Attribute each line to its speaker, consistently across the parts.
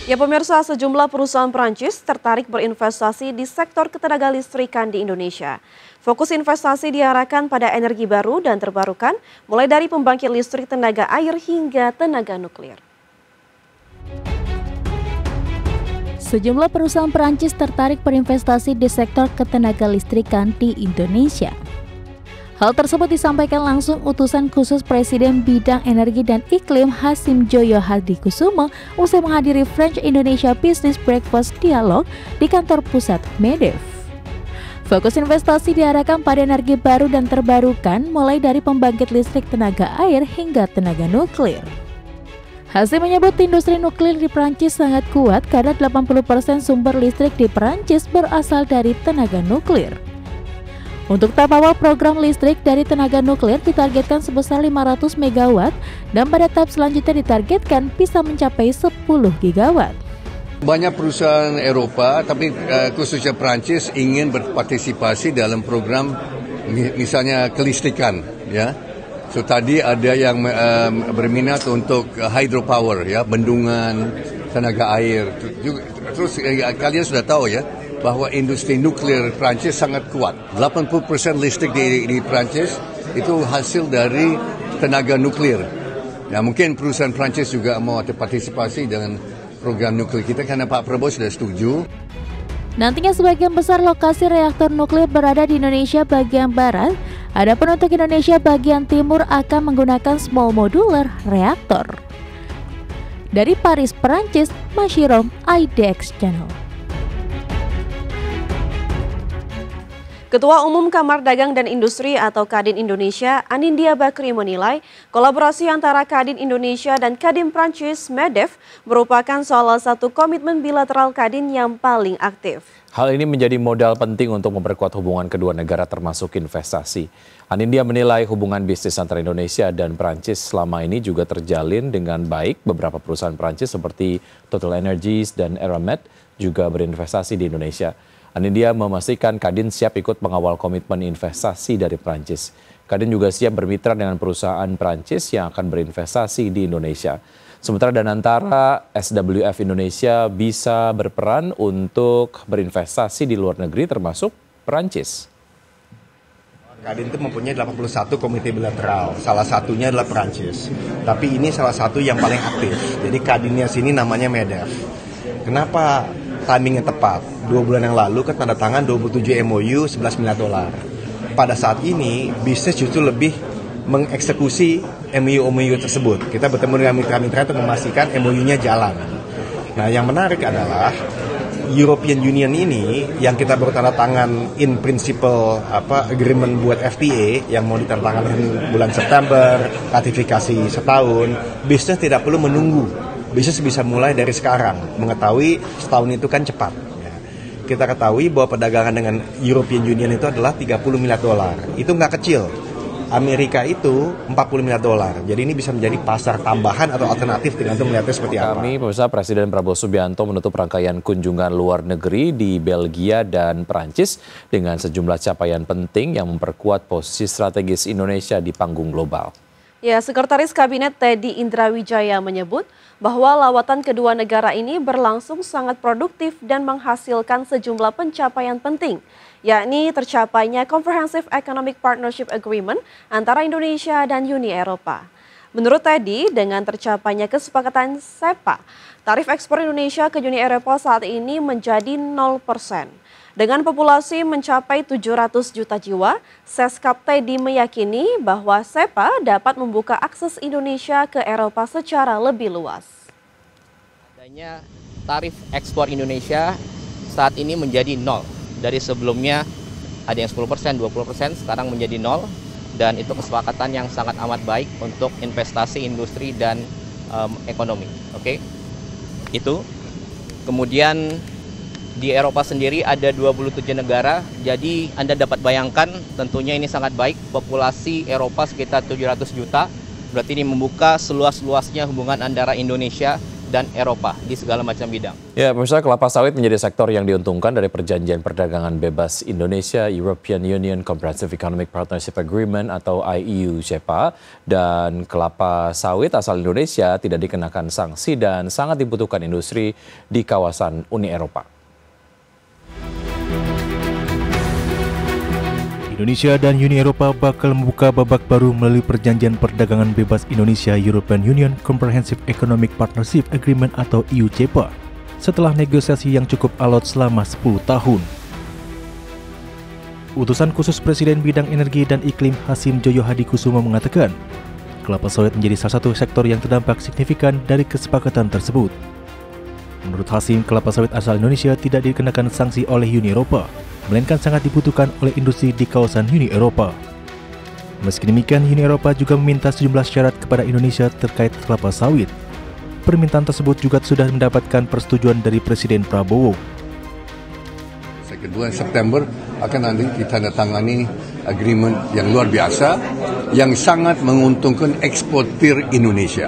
Speaker 1: Ya pemirsa, sejumlah perusahaan Prancis tertarik berinvestasi di sektor ketenagalistrikan di Indonesia. Fokus investasi diarahkan pada energi baru dan terbarukan, mulai dari pembangkit listrik tenaga air hingga tenaga nuklir.
Speaker 2: Sejumlah perusahaan Prancis tertarik berinvestasi di sektor ketenagalistrikan di Indonesia. Hal tersebut disampaikan langsung utusan khusus Presiden Bidang Energi dan Iklim Hasim Joyo Hadikusumo usai menghadiri French Indonesia Business Breakfast Dialogue di kantor pusat MEDEF. Fokus investasi diarahkan pada energi baru dan terbarukan mulai dari pembangkit listrik tenaga air hingga tenaga nuklir. Hasim menyebut industri nuklir di Prancis sangat kuat karena 80% sumber listrik di Prancis berasal dari tenaga nuklir. Untuk tahap awal program listrik dari tenaga nuklir ditargetkan sebesar 500 MW dan pada tahap selanjutnya ditargetkan bisa mencapai 10 gigawatt.
Speaker 3: Banyak perusahaan Eropa, tapi khususnya Prancis ingin berpartisipasi dalam program misalnya kelistrikan, ya. So tadi ada yang berminat untuk hydropower, ya, bendungan, tenaga air. Terus kalian sudah tahu ya, bahwa industri nuklir Prancis sangat kuat. 80% listrik di Prancis itu hasil dari tenaga nuklir. Nah, mungkin perusahaan Prancis juga mau berpartisipasi dengan program nuklir kita karena Pak Prabowo sudah setuju.
Speaker 2: Nantinya sebagian besar lokasi reaktor nuklir berada di Indonesia bagian barat, adapun untuk Indonesia bagian timur akan menggunakan small modular reaktor. Dari Paris, Prancis, Mashirom, IDX Channel.
Speaker 1: Ketua Umum Kamar Dagang dan Industri atau Kadin Indonesia, Anindya Bakri menilai kolaborasi antara Kadin Indonesia dan Kadin Prancis MEDEF merupakan salah satu komitmen bilateral Kadin yang paling aktif.
Speaker 4: Hal ini menjadi modal penting untuk memperkuat hubungan kedua negara termasuk investasi. Anindya menilai hubungan bisnis antara Indonesia dan Prancis selama ini juga terjalin dengan baik. Beberapa perusahaan Prancis seperti Total Energies dan Eramet juga berinvestasi di Indonesia. Anindya memastikan Kadin siap ikut mengawal komitmen investasi dari Prancis. Kadin juga siap bermitra dengan perusahaan Prancis yang akan berinvestasi di Indonesia. Sementara Danantara SWF Indonesia bisa berperan untuk berinvestasi di luar negeri termasuk Prancis.
Speaker 5: Kadin itu mempunyai 81 komite bilateral, salah satunya adalah Prancis. Tapi ini salah satu yang paling aktif, jadi Kadinnya sini namanya MEDEF. Kenapa timingnya tepat? 2 bulan yang lalu kan tanda tangan 27 MOU 11 miliar dolar. Pada saat ini bisnis justru lebih mengeksekusi MOU tersebut. Kita bertemu dengan mitra-mitra untuk memastikan MOU-nya jalan. Nah, yang menarik adalah European Union ini yang kita baru tanda tangan in principle agreement buat FTA yang mau ditandatangani bulan September, ratifikasi setahun. Bisnis tidak perlu menunggu. Bisnis bisa mulai dari sekarang. Mengetahui setahun itu kan cepat. Kita ketahui bahwa perdagangan dengan European Union itu adalah 30 miliar dolar. Itu nggak kecil. Amerika itu 40 miliar dolar. Jadi ini bisa menjadi pasar tambahan atau alternatif tergantung melihatnya seperti apa.
Speaker 4: Kami, pemirsa, Presiden Prabowo Subianto menutup rangkaian kunjungan luar negeri di Belgia dan Prancis dengan sejumlah capaian penting yang memperkuat posisi strategis Indonesia di panggung global.
Speaker 1: Ya, Sekretaris Kabinet Teddy Indrawijaya menyebut bahwa lawatan kedua negara ini berlangsung sangat produktif dan menghasilkan sejumlah pencapaian penting, yakni tercapainya Comprehensive Economic Partnership Agreement antara Indonesia dan Uni Eropa. Menurut Teddy, dengan tercapainya kesepakatan SEPA, tarif ekspor Indonesia ke Uni Eropa saat ini menjadi 0%. Dengan populasi mencapai 700 juta jiwa, Seskap Teddy meyakini bahwa SEPA dapat membuka akses Indonesia ke Eropa secara lebih luas.
Speaker 6: Adanya tarif ekspor Indonesia saat ini menjadi 0. Dari sebelumnya ada yang 10%, 20%, sekarang menjadi 0. Dan itu kesepakatan yang sangat amat baik untuk investasi, industri, dan ekonomi. Oke, itu. Kemudian di Eropa sendiri ada 27 negara, jadi Anda dapat bayangkan tentunya ini sangat baik. Populasi Eropa sekitar 700 juta, berarti ini membuka seluas-luasnya hubungan antara Indonesia dan Eropa di segala macam bidang.
Speaker 4: Ya, pemirsa, kelapa sawit menjadi sektor yang diuntungkan dari perjanjian perdagangan bebas Indonesia European Union Comprehensive Economic Partnership Agreement atau IEU-CEPA, dan kelapa sawit asal Indonesia tidak dikenakan sanksi dan sangat dibutuhkan industri di kawasan Uni Eropa.
Speaker 7: Indonesia dan Uni Eropa bakal membuka babak baru melalui perjanjian perdagangan bebas Indonesia European Union Comprehensive Economic Partnership Agreement atau IEU-CEPA setelah negosiasi yang cukup alot selama 10 tahun. Utusan khusus Presiden Bidang Energi dan Iklim Hasim Joyo Hadikusumo mengatakan, kelapa sawit menjadi salah satu sektor yang terdampak signifikan dari kesepakatan tersebut. Menurut Hasim, kelapa sawit asal Indonesia tidak dikenakan sanksi oleh Uni Eropa, melainkan sangat dibutuhkan oleh industri di kawasan Uni Eropa. Meski demikian, Uni Eropa juga meminta sejumlah syarat kepada Indonesia terkait kelapa sawit. Permintaan tersebut juga sudah mendapatkan persetujuan dari Presiden Prabowo.
Speaker 3: Bulan September akan nanti ditandatangani agreement yang luar biasa yang sangat menguntungkan eksportir Indonesia.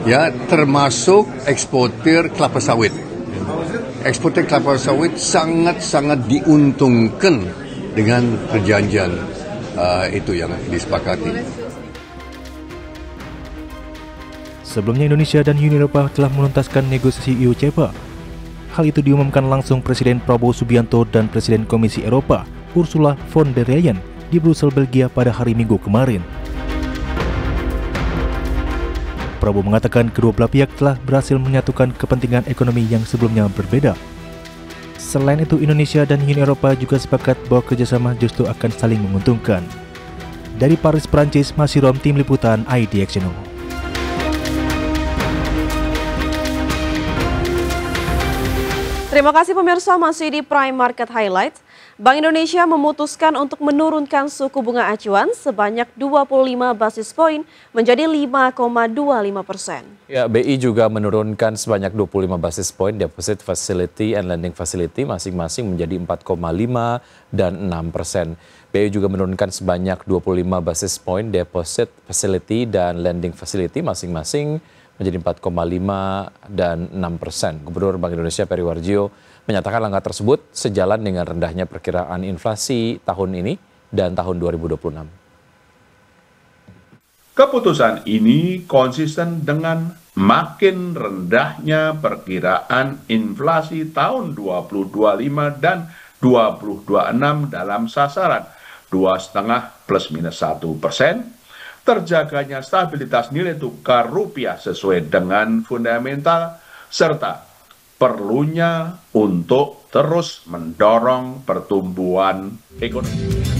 Speaker 3: Ya, termasuk eksportir kelapa sawit. Eksportir kelapa sawit sangat-sangat diuntungkan dengan perjanjian itu yang disepakati.
Speaker 7: Sebelumnya Indonesia dan Uni Eropa telah menuntaskan negosiasi IEU-CEPA. Hal itu diumumkan langsung Presiden Prabowo Subianto dan Presiden Komisi Eropa Ursula von der Leyen di Brussel, Belgia pada hari Minggu kemarin. Prabowo mengatakan kedua belah pihak telah berhasil menyatukan kepentingan ekonomi yang sebelumnya berbeda. Selain itu, Indonesia dan Uni Eropa juga sepakat bahwa kerjasama justru akan saling menguntungkan. Dari Paris, Prancis, Masirom, Tim Liputan IDXNO.
Speaker 1: Terima kasih pemirsa, masih di Prime Market Highlights. Bank Indonesia memutuskan untuk menurunkan suku bunga acuan sebanyak 25 basis poin menjadi 5,25%.
Speaker 4: Ya, BI juga menurunkan sebanyak 25 basis poin deposit facility and lending facility masing-masing menjadi 4,5 dan 6%. BI juga menurunkan sebanyak 25 basis poin deposit facility dan lending facility masing-masing menjadi 4,5 dan 6%. Gubernur Bank Indonesia Peri Warjio menyatakan langkah tersebut sejalan dengan rendahnya perkiraan inflasi tahun ini dan tahun 2026.
Speaker 8: Keputusan ini konsisten dengan makin rendahnya perkiraan inflasi tahun 2025 dan 2026 dalam sasaran 2,5 plus minus 1%, terjaganya stabilitas nilai tukar rupiah sesuai dengan fundamental, serta perlunya untuk terus mendorong pertumbuhan ekonomi.